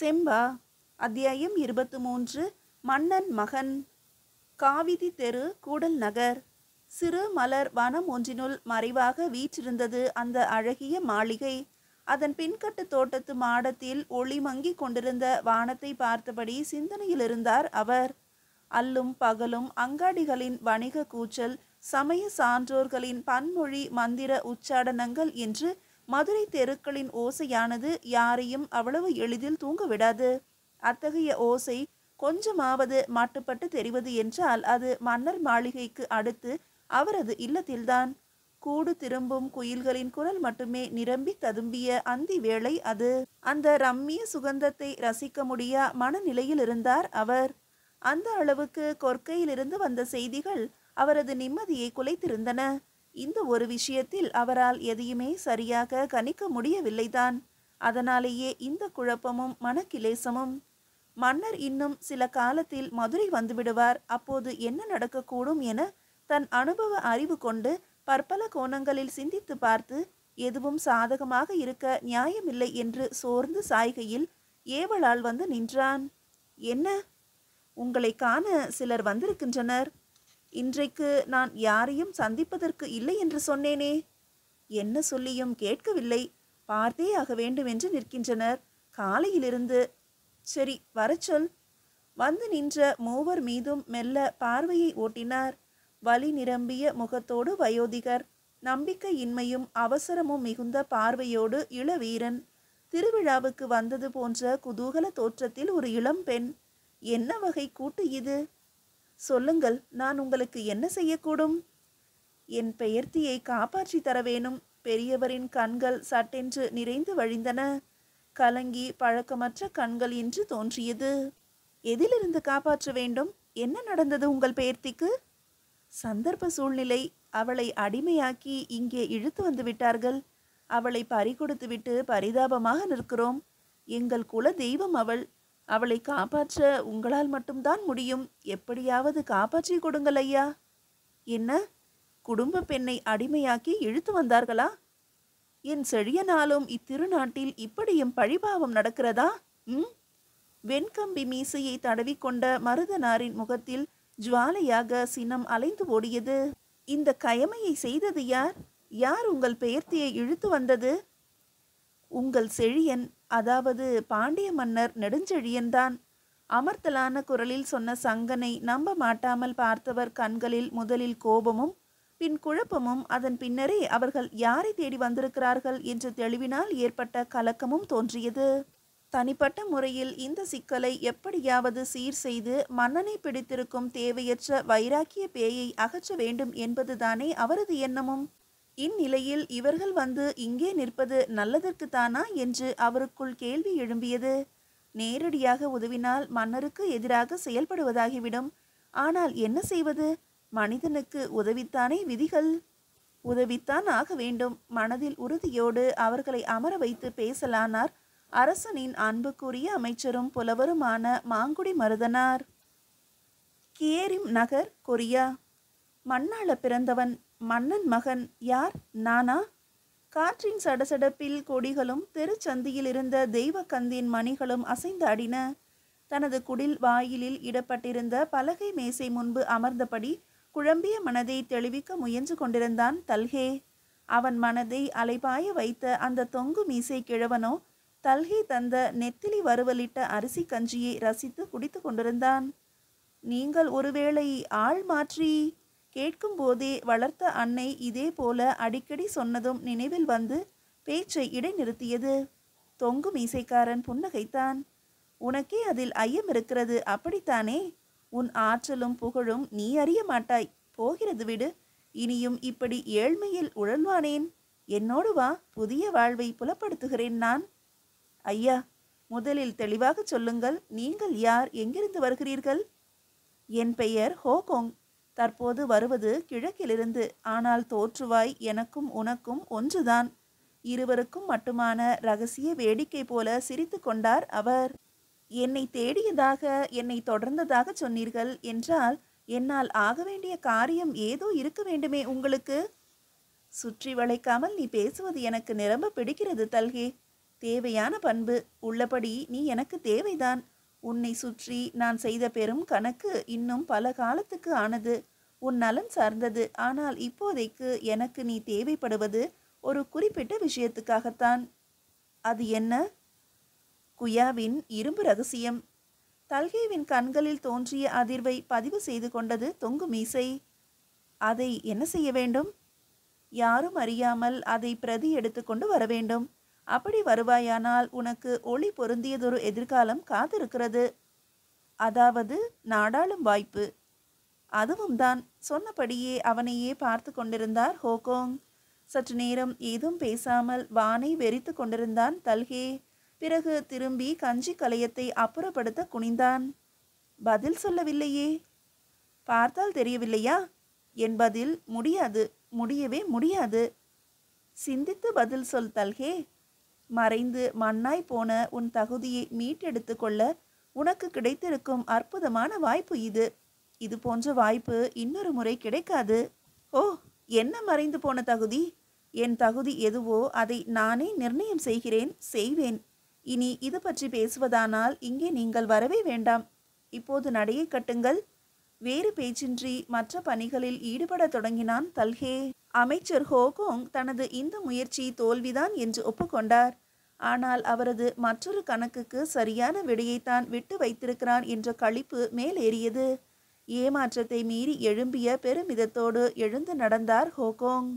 செம்பா அத்தியாயம் 23. மன்னன் மகன். காவிதி தெரு, கூடல் நகர். சிறு மலர் வனம் ஒன்றினுள் மறைவாக வீற்றிருந்தது அந்த அழகிய மாளிகை. அதன் பின்கட்டு தோட்டத்து மாடத்தில் ஒளி மங்கிக் கொண்டிருந்த வானத்தை பார்த்தபடி சிந்தனையில் இருந்தார் அவர். அல்லும் பகலும் அங்காடிகளின் வணிக கூச்சல், சமய சான்றோர்களின் பன்மொழி மந்திர உச்சாடனங்கள் என்று மதுரை தெருக்களின் ஓசையானது யாரையும் அவ்வளவு எளிதில் தூங்க விடாது. அத்தகைய ஓசை கொஞ்சமாவது மட்டுப்பட்டு தெரிவது என்றால் அது மன்னர் மாளிகைக்கு அடுத்து அவரது இல்லத்தில்தான். கூடு திரும்பும் குயில்களின் குரல் மட்டுமே நிரம்பி ததும்பிய அந்தி வேளை அது. அந்த ரம்மிய சுகந்தத்தை ரசிக்க முடியா மனநிலையில் இருந்தார் அவர். அந்த அளவுக்கு கொற்கையிலிருந்து வந்த செய்திகள் அவரது நிம்மதியை குலைத்திருந்தன. இந்த ஒரு விஷயத்தில் அவரால் எதையுமே சரியாக கணிக்க முடியவில்லைதான். அதனாலேயே இந்த குழப்பமும் மனக்கிலேசமும். மன்னர் இன்னும் சில காலத்தில் மதுரை வந்துவிடுவார். அப்போது என்ன நடக்கக்கூடும் என தன் அனுபவ அறிவு கொண்டு பற்பல கோணங்களில் சிந்தித்து பார்த்து எதுவும் சாதகமாக இருக்க நியாயமில்லை என்று சோர்ந்து சாய்கையில் ஏவலால் வந்து நின்றான். என்ன? உங்களை காண சிலர் வந்திருக்கின்றனர். இன்றைக்கு நான் யாரையும் சந்திப்பதற்கு இல்லை என்று சொன்னேனே. என்ன சொல்லியும் கேட்கவில்லை. பார்த்தே ஆக வேண்டும் என்று நிற்கின்றனர் காலையிலிருந்து. சரி, வரச்சொல். வந்து நின்ற மூவர் மீதும் மெல்ல பார்வையை ஓட்டினார். வலி நிரம்பிய முகத்தோடு வயோதிகர், நம்பிக்கையின்மையும் அவசரமும் மிகுந்த பார்வையோடு இளவீரன், திருவிழாவுக்கு வந்தது போன்ற குதூகல தோற்றத்தில் ஒரு இளம்பெண். என்ன வகை கூட்டு இது? சொல்லுங்கள், நான் உங்களுக்கு என்ன செய்யக்கூடும்? என் பெயர்த்தியை காப்பாற்றி தர வேணும். பெரியவரின் கண்கள் சட்டென்று நிறைந்து வழிந்தன. கலங்கி பழக்கமற்ற கண்கள் என்று தோன்றியது. எதிலிருந்து காப்பாற்ற வேண்டும்? என்ன நடந்தது உங்கள் பெயர்த்திக்கு? சந்தர்ப்ப சூழ்நிலை. அவளை அடிமையாக்கி இங்கே இழுத்து வந்து விட்டார்கள். அவளை பறிகொடுத்து விட்டு பரிதாபமாக நிற்கிறோம். எங்கள் குல தெய்வம் அவள். அவளை காப்பாற்ற உங்களால் மட்டும்தான் முடியும். எப்படியாவது காப்பாற்றி கொடுங்கள் ஐயா. என்ன, குடும்ப பெண்ணை அடிமையாக்கி இழுத்து வந்தார்களா? என் செழியனாலும் இத்திருநாட்டில் இப்படியும் பழிபாவம் நடக்கிறதா? வெண்கம்பி மீசையை தடவிக்கொண்ட மருதனாரின் முகத்தில் ஜுவாலையாக சினம் அலைந்து ஓடியது. இந்த கயமையை செய்தது யார்? யார் உங்கள் பெயர்த்தியை இழுத்து வந்தது? உங்கள் செழியன், அதாவது பாண்டிய மன்னர் நெடுஞ்செழியன்தான். அமர்த்தலான குரலில் சொன்ன சங்கனை நம்ப மாட்டாமல் பார்த்தவர் கண்களில் முதலில் கோபமும் பின் குழப்பமும், அதன் பின்னரே அவர்கள் யாரை தேடி வந்திருக்கிறார்கள் என்று தெளிவினால் ஏற்பட்ட கலக்கமும் தோன்றியது. தனிப்பட்ட முறையில் இந்த சிக்கலை எப்படியாவது சீர் செய்து மன்னனை பிடித்திருக்கும் தேவையற்ற வைராக்கிய பேயை அகற்ற வேண்டும் என்பதுதானே அவரது எண்ணமும். இந்நிலையில் இவர்கள் வந்து இங்கே நிற்பது நல்லதற்குத்தானா என்று அவருக்குள் கேள்வி எழும்பியது. நேரடியாக உதவினால் மன்னருக்கு எதிராக செயல்படுவதாகிவிடும். ஆனால் என்ன செய்வது? மனிதனுக்கு உதவித்தானே விதிகள். உதவித்தான் ஆக வேண்டும். மனதில் உறுதியோடு அவர்களை அமர வைத்து பேசலானார் அரசனின் அன்புக்குரிய அமைச்சரும் புலவருமான மாங்குடி மருதனார். கியேரிம் நகர், கொரியா. மண்ணாள பிறந்தவன், மன்னன் மகன். யார்? நானா? காற்றின் சடசடப்பில் கொடிகளும் தெருச்சந்தியில் இருந்த தெய்வ கந்தின் மணிகளும் அசைந்தாடின. தனது குடில் வாயிலில் இடப்பட்டிருந்த பலகை மேசை முன்பு அமர்ந்தபடி குழம்பிய மனதை தெளிவிக்க முயன்று கொண்டிருந்தான் தல்ஹே. அவன் மனதை அலைபாய வைத்த அந்த தொங்கு மீசை கிழவனோ தல்ஹே தந்த நெத்திலி வறுவலிட்ட அரிசி கஞ்சியை ரசித்து குடித்து கொண்டிருந்தான். நீங்கள் ஒருவேளை ஆள் மாற்றி? கேட்கும் போதே வளர்த்த அன்னை இதே போல அடிக்கடி சொன்னதும் நினைவில் வந்து பேச்சை இடைநிறுத்தியது. தொங்கு மீசைக்காரன் புன்னகைத்தான். உனக்கே அதில் ஐயம் இருக்கிறது, அப்படித்தானே? உன் ஆற்றலும் புகழும் நீ அறிய மாட்டாய். போகிறது விடு. இனியும் இப்படி ஏழ்மையில் உழல்வானேன்? என்னோடு வா, புதிய வாழ்வை புலப்படுத்துகிறேன் நான். ஐயா, முதலில் தெளிவாக சொல்லுங்கள். நீங்கள் யார்? எங்கிருந்து வருகிறீர்கள்? என் பெயர் ஹோகோங். தற்போது வருவது கிழக்கிலிருந்து. ஆனால் தோற்றுவாய் எனக்கும் உனக்கும் ஒன்றுதான். இருவருக்கும் மட்டுமான இரகசிய வேடிக்கை போல சிரித்து கொண்டார் அவர். என்னை தேடியதாக, என்னை தொடர்ந்ததாக சொன்னீர்கள் என்றால் என்னால் ஆக வேண்டிய காரியம் ஏதோ இருக்க வேண்டுமே உங்களுக்கு. சுற்றி வளைக்காமல் நீ பேசுவது எனக்கு நிரம்ப பிடிக்கிறது தல்கே. தேவையான பண்பு. உள்ளபடி நீ எனக்கு தேவைதான். உன்னை சுற்றி நான் செய்த பெரும் கணக்கு இன்னும் பல காலத்துக்கு ஆனது. உன் நலன் சார்ந்தது. ஆனால் இப்போதைக்கு எனக்கு நீ தேவைப்படுவது ஒரு குறிப்பிட்ட விஷயத்துக்காகத்தான். அது என்ன? குயாவின் இரும்பு ரகசியம். தல்கேவின் கண்களில் தோன்றிய அதிர்வை பதிவு செய்து கொண்டது தொங்கு மீசை. அதை என்ன செய்ய வேண்டும்? யாரும் அறியாமல் அதை பிரதி எடுத்துக்கொண்டு வர வேண்டும். அப்படி வருவாயானால் உனக்கு ஒளி பொருந்தியதொரு எதிர்காலம் காத்திருக்கிறது. அதாவது நாடாளும் வாய்ப்பு. அதுவும் தான். சொன்னபடியே அவனையே பார்த்து கொண்டிருந்தார் ஹோகோங். சற்று நேரம் ஏதும் பேசாமல் வானை வெறித்து கொண்டிருந்தான் தல்கே. பிறகு திரும்பி கஞ்சி கலையத்தை அப்புறப்படுத்த குனிந்தான். பதில் சொல்லவில்லையே. பார்த்தால் தெரியவில்லையா? என் பதில் முடியாது, முடியவே முடியாது. சிந்தித்து பதில் சொல் தல்கே. மறைந்து மண்ணாய் போன உன் தகுதியை மீட்டெடுத்து கொள்ள உனக்கு கிடைத்திருக்கும் அற்புதமான வாய்ப்பு இது. இது போன்ற வாய்ப்பு இன்னொரு முறை கிடைக்காது. ஓ, என்ன மறைந்து போன தகுதி? என் தகுதி எதுவோ அதை நானே நிர்ணயம் செய்கிறேன், செய்வேன். இனி இது பற்றி பேசுவதானால் இங்கே நீங்கள் வரவே வேண்டாம். இப்போது நடையை கட்டுங்கள். வேறு பேச்சின்றி மற்ற பணிகளில் ஈடுபட தொடங்கினான் தல்கே. அமைச்சர் ஹோகோங் தனது இந்த முயற்சி தோல்விதான் என்று ஒப்புக்கொண்டார். ஆனால் அவரது மற்றொரு கணக்குக்கு சரியான விடையைத்தான் விட்டு வைத்திருக்கிறான் என்ற களிப்பு மேலேறியது. ஏமாற்றத்தை மீறி எழும்பிய பெருமிதத்தோடு எழுந்து நடந்தார் ஹோகோங்.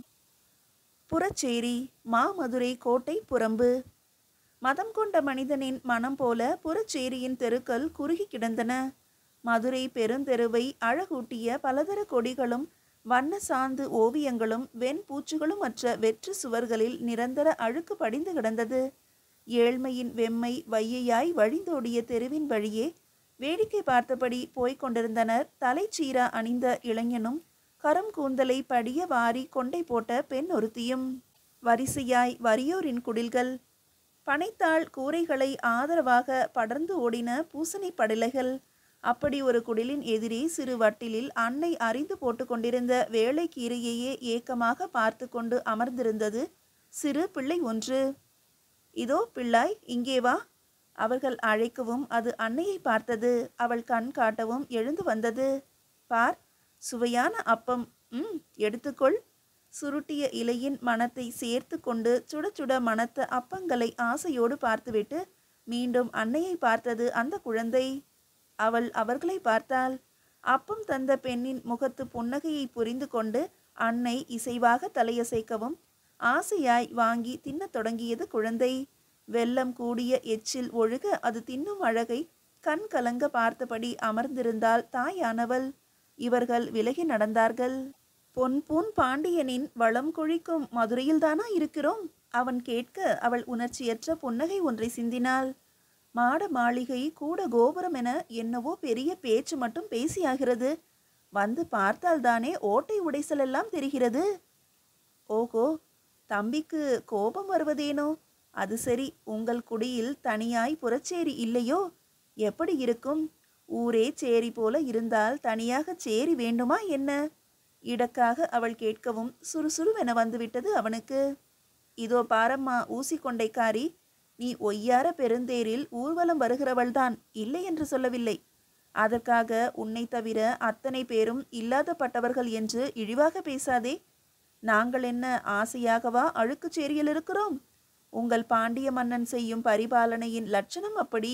புறச்சேரி, மாமதுரை கோட்டை புறம்பு. மதம் கொண்ட மனிதனின் மனம் போல புறச்சேரியின் தெருக்கள் குறுகி கிடந்தன. மதுரை பெருந்தெருவை அழகூட்டிய பலதர கொடிகளும் வண்ண சாந்து ஓவியங்களும் வெண்பூச்சுகளும் அற்ற வெற்று சுவர்களில் நிரந்தர அழுக்கு படிந்து கிடந்தது. ஏழ்மையின் வெம்மை வையையாய் வழிந்தோடிய தெருவின் வழியே வேடிக்கை பார்த்தபடி போய்க் கொண்டிருந்தனர் தலைச்சீரா அணிந்த இளைஞனும் கரும் கூந்தலை படிய வாரி கொண்டை போட்ட பெண் ஒருத்தியும். வரிசையாய் வறியோரின் குடில்கள். பனைத்தாள் கூரைகளை ஆதரவாக படர்ந்து ஓடின பூசணி படலைகள். அப்படி ஒரு குடிலின் எதிரே சிறு வட்டிலில் அன்னை அறிந்து போட்டு கொண்டிருந்த வேலைக்கீரையையே ஏக்கமாக பார்த்து கொண்டு அமர்ந்திருந்தது சிறு பிள்ளை ஒன்று. இதோ பிள்ளாய், இங்கே வா. அவர்கள் அழைக்கவும் அது அன்னையை பார்த்தது. அவள் கண் காட்டவும் எழுந்து வந்தது. பார், சுவையான அப்பம். எடுத்துக்கொள். சுருட்டிய இலையின் மணத்தை சேர்த்து கொண்டு சுட சுட மணத்த அப்பங்களை ஆசையோடு பார்த்துவிட்டு மீண்டும் அன்னையை பார்த்தது அந்த குழந்தை. அவள் அவர்களை பார்த்தாள். அப்பம் தந்த பெண்ணின் முகத்து புன்னகையை புரிந்து கொண்டு அன்னை இசைவாக தலையசைக்கவும் ஆசையாய் வாங்கி தின்னத் தொடங்கியது குழந்தை. வெள்ளம் கூடிய எச்சில் ஒழுக அது தின்னும் அழகை கண் கலங்க பார்த்தபடி அமர்ந்திருந்தாள் தாயானவள். இவர்கள் விலகி நடந்தார்கள். பொன்பூன் பாண்டியனின் வளம் கொழிக்கும் மதுரையில்தானா இருக்கிறோம்? அவன் கேட்க அவள் உணர்ச்சியற்ற புன்னகை ஒன்றை சிந்தினாள். மாட மாளிகை கூட கோபுரம் என என்னவோ பெரிய பேச்சு மட்டும் பேசியாகிறது. வந்து பார்த்தால்தானே ஓட்டை உடைசல் எல்லாம் தெரிகிறது. ஓகோ, தம்பிக்கு கோபம் வருவதேனோ? அது சரி, உங்கள் குடியில் தனியாய் புறச்சேரி இல்லையோ? எப்படி இருக்கும்? ஊரே சேரி போல இருந்தால் தனியாக சேரி வேண்டுமா என்ன? இடக்காக அவள் கேட்கவும் சுறுசுறுவென வந்துவிட்டது அவனுக்கு. இதோ பாரம்மா ஊசி கொண்டைக்காரி, நீ ஒய்யார பெருந்தேரில் ஊர்வலம் வருகிறவள்தான், இல்லை என்று சொல்லவில்லை. அதற்காக உன்னை தவிர அத்தனை பேரும் இல்லாதப்பட்டவர்கள் என்று இழிவாக பேசாதே. நாங்கள் என்ன ஆசையாகவா அழுக்குச்சேரியில் இருக்கிறோம்? உங்கள் பாண்டிய மன்னன் செய்யும் பரிபாலனையின் லட்சணம் அப்படி.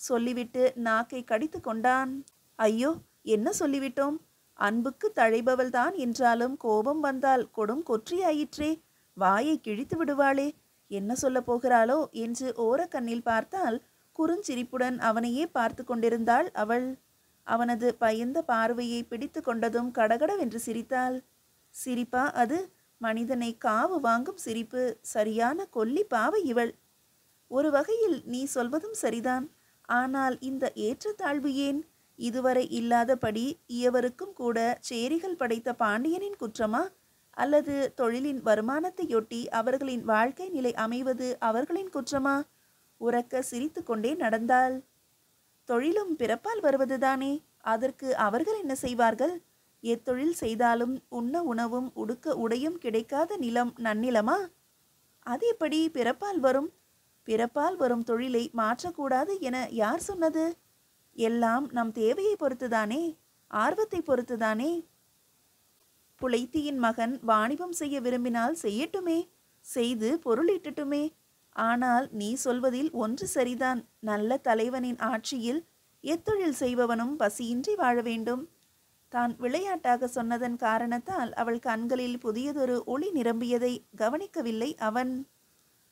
சொல்லிவிட்டு நாக்கை கடித்து கொண்டான். ஐயோ, என்ன சொல்லிவிட்டோம்? அன்புக்கு தழைபவள்தான் என்றாலும் கோபம் வந்தால் கொடும் கொற்றியாயிற்றே. வாயை கிழித்து விடுவாளே. என்ன சொல்ல போகிறாளோ என்று ஓரக்கண்ணில் பார்த்தால் குறுஞ்சிரிப்புடன் அவனையே பார்த்து கொண்டிருந்தாள் அவள். அவனது பயந்த பார்வையை பிடித்து கொண்டதும் கடகடவென்று சிரித்தாள். சிரிப்பா அது? மனிதனை காவு வாங்கும் சிரிப்பு. சரியான கொல்லி பாவை இவள். ஒரு வகையில் நீ சொல்வதும் சரிதான். ஆனால் இந்த ஏற்றத்தாழ்வு ஏன்? இதுவரை இல்லாதபடி இயவருக்கும் கூட சேரிகள் படைத்த பாண்டியனின் குற்றமா? அல்லது தொழிலின் வருமானத்தையொட்டி அவர்களின் வாழ்க்கை நிலை அமைவது அவர்களின் குற்றமா? உரக்க சிரித்து கொண்டே நடந்தாள். தொழிலும் பிறப்பால் வருவதுதானே. அதற்கு அவர்கள் என்ன செய்வார்கள்? எத்தொழில் செய்தாலும் உண்ண உணவும் உடுக்க உடையும் கிடைக்காத நிலம் நன்னிலமா? அது எப்படி பிறப்பால் வரும்? பிறப்பால் வரும் தொழிலை மாற்றக்கூடாது என யார் சொன்னது? எல்லாம் நம் தேவையை பொறுத்துதானே, ஆர்வத்தை பொறுத்துதானே. புலைத்தியின் மகன் வாணிபம் செய்ய விரும்பினால் செய்யட்டுமே, செய்து பொருளீட்டட்டுமே. ஆனால் நீ சொல்வதில் ஒன்று சரிதான். நல்ல தலைவனின் ஆட்சியில் எத்தொழில் செய்பவனும் பசியின்றி வாழ வேண்டும். தான் விளையாட்டாக சொன்னதன் காரணத்தால் அவள் கண்களில் புதியதொரு ஒளி நிரம்பியதை கவனிக்கவில்லை அவன்.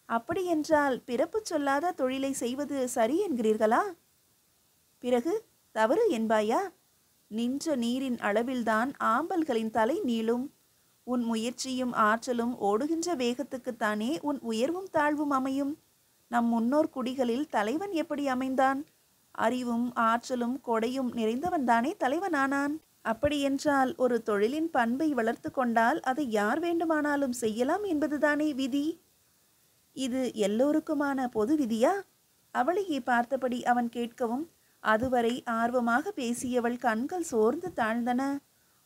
அப்படியென்றால் பிறப்பு சொல்லாத தொழிலை செய்வது சரி என்கிறீர்களா? பிறகு தவறு என்பாயா? நின்ற நீரின் அளவில்தான் ஆம்பல்களின் தலை நீளும். உன் முயற்சியும் ஆற்றலும் ஓடுகின்ற வேகத்துக்குத்தானே உன் உயர்வும் தாழ்வும் அமையும். நம் முன்னோர் குடிகளில் தலைவன் எப்படி அமைந்தான்? அறிவும் ஆற்றலும் கொடையும் நிறைந்தவன்தானே தலைவனானான். அப்படியென்றால் ஒரு தொழிலின் பண்பை வளர்த்து கொண்டால் அதை யார் வேண்டுமானாலும் செய்யலாம் என்பதுதானே விதி. இது எல்லோருக்குமான பொது விதியா? அவளையே பார்த்தபடி அவன் கேட்கவும் அதுவரை ஆர்வமாக பேசியவள் கண்கள் சோர்ந்து தாழ்ந்தன.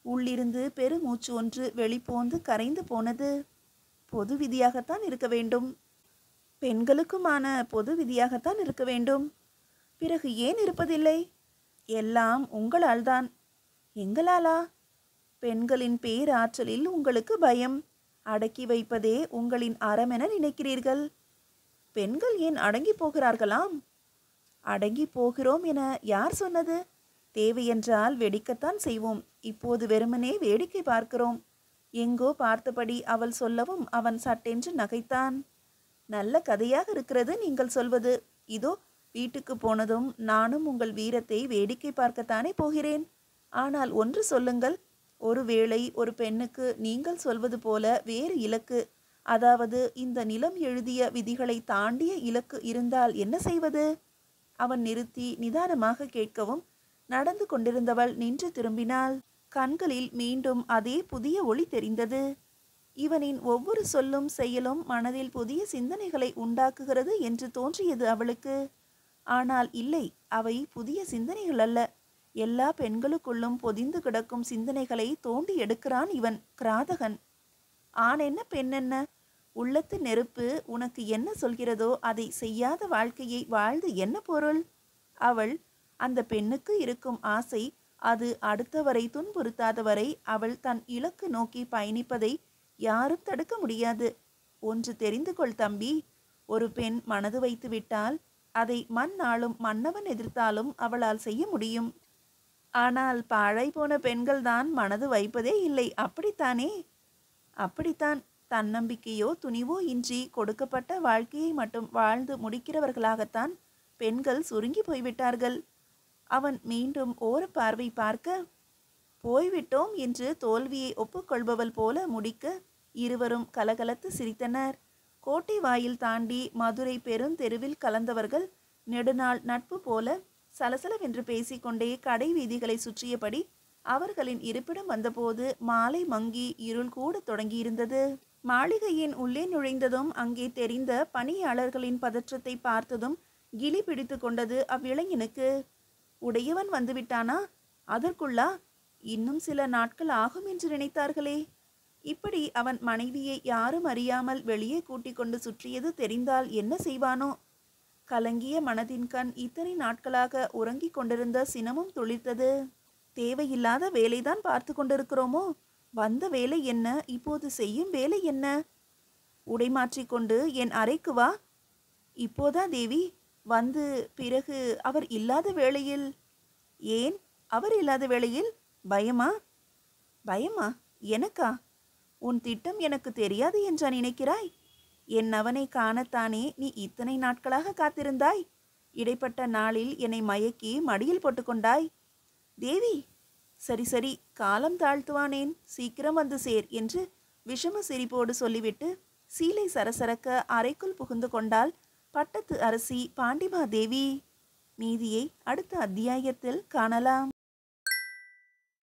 உள்ளிருந்து பெருமூச்சு ஒன்று வெளிப்போந்து கரைந்து போனது. பொது விதியாகத்தான் இருக்க வேண்டும். பெண்களுக்குமான பொது விதியாகத்தான் இருக்க வேண்டும். பிறகு ஏன் இருப்பதில்லை? எல்லாம் உங்களால்தான். எங்களாலா? பெண்களின் பேராற்றலில் உங்களுக்கு பயம். அடக்கி வைப்பதே உங்களின் அறமென நினைக்கிறீர்கள். பெண்கள் ஏன் அடங்கி போகிறார்களாம்? அடங்கி போகிறோம் என யார் சொன்னது? தேவையென்றால் வெடிக்கத்தான் செய்வோம். இப்போது வெறுமனே வேடிக்கை பார்க்கிறோம். எங்கோ பார்த்தபடி அவள் சொல்லவும் அவன் சட்டென்று நகைத்தான். நல்ல கதையாக இருக்கிறது நீங்கள் சொல்வது. இதோ வீட்டுக்கு போனதும் நானும் உங்கள் வீரத்தை வேடிக்கை பார்க்கத்தானே போகிறேன். ஆனால் ஒன்று சொல்லுங்கள், ஒருவேளை ஒரு பெண்ணுக்கு நீங்கள் சொல்வது போல வேறு இலக்கு, அதாவது இந்த நிலம் எழுதிய விதிகளை தாண்டிய இலக்கு இருந்தால் என்ன செய்வது? அவன் நிறுத்தி நிதானமாக கேட்கவும் நடந்து கொண்டிருந்தவள் நின்று திரும்பினாள். கண்களில் மீண்டும் அதே புதிய ஒளி தெரிந்தது. இவனின் ஒவ்வொரு சொல்லும் செயலும் மனதில் புதிய சிந்தனைகளை உண்டாக்குகிறது என்று தோன்றியது அவளுக்கு. ஆனால் இல்லை, அவை புதிய சிந்தனைகள் அல்ல. எல்லா பெண்களுக்குள்ளும் பொதிந்து கிடக்கும் சிந்தனைகளை தோண்டி எடுக்கிறான் இவன், கிராதகன். ஆண் என்ன பெண் என்ன, உள்ளத்து நெருப்பு உனக்கு என்ன சொல்கிறதோ அதை செய்யாத வாழ்க்கையை வாழ்ந்து என்ன பொருள்? அவள், அந்த பெண்ணுக்கு இருக்கும் ஆசை, அது அடுத்தவரை துன்புறுத்தாதவரை அவள் தன் இலக்கு நோக்கி பயணிப்பதை யாரும் தடுக்க முடியாது. ஒன்று தெரிந்து கொள் தம்பி, ஒரு பெண் மனது வைத்து விட்டால் அதை மண்ணாலும் மன்னவன் எதிர்த்தாலும் அவளால் செய்ய முடியும். ஆனால் பாழாய் போன பெண்கள் தான் மனது வைப்பதே இல்லை, அப்படித்தானே? அப்படித்தான். தன்னம்பிக்கையோ துணிவோ இன்றி கொடுக்கப்பட்ட வாழ்க்கையை மட்டும் வாழ்ந்து முடிக்கிறவர்களாகத்தான் பெண்கள் சுருங்கி போய்விட்டார்கள். அவன் மீண்டும் ஓர பார்வை பார்க்க, போய்விட்டோம் என்று தோல்வியை ஒப்புக்கொள்பவள் போல முடிக்க இருவரும் கலகலத்து சிரித்தனர். கோட்டை வாயில் தாண்டி மதுரை பெருந்தெருவில் கலந்தவர்கள் நெடுநாள் நட்பு போல சலசலவென்று பேசிக்கொண்டே கடை வீதிகளை சுற்றியபடி அவர்களின் இருப்பிடம் வந்தபோது மாலை மங்கி இருள் கூட தொடங்கியிருந்தது. மாளிகையின் உள்ளே நுழைந்ததும் அங்கே தெரிந்த பணியாளர்களின் பதற்றத்தை பார்த்ததும் கிளி பிடித்து கொண்டது அவ்விளைஞனுக்கு. உடையவன் வந்துவிட்டானா? அதற்குள்ளா? இன்னும் சில நாட்கள் ஆகும் என்று நினைத்தார்களே. இப்படி அவன் மனைவியை யாரும் அறியாமல் வெளியே கூட்டிக் கொண்டு சுற்றியது தெரிந்தால் என்ன செய்வானோ? கலங்கிய மனதின் கண் இத்தனை நாட்களாக உறங்கிக் கொண்டிருந்த சினமும் துளிர்த்தது. தேவையில்லாத வேலைதான் பார்த்து கொண்டிருக்கிறோமோ? வந்த வேலை என்ன, இப்போது செய்யும் வேலை என்ன? உடை மாற்றிக்கொண்டு என் அறைக்கு வா. இப்போதா தேவி? வந்து பிறகு அவர் இல்லாத வேளையில்? ஏன் அவர் இல்லாத வேளையில்? பயமா? பயமா? எனக்கா? உன் திட்டம் எனக்கு தெரியாது என்றா நினைக்கிறாய்? என் அவனை காணத்தானே நீ இத்தனை நாட்களாக காத்திருந்தாய். இடைப்பட்ட நாளில் என்னை மயக்கி மடியில் போட்டுக்கொண்டாய். தேவி, சரி சரி, காலம் தாழ்த்துவானேன், சீக்கிரம் வந்து சேர் என்று விஷம சிரிப்போடு சொல்லிவிட்டு சீலை சரசரக்க அறைக்குள் புகுந்து கொண்டாள் பட்டத்து அரசி பாண்டிமாதேவி. மீதியை அடுத்த அத்தியாயத்தில் காணலாம்.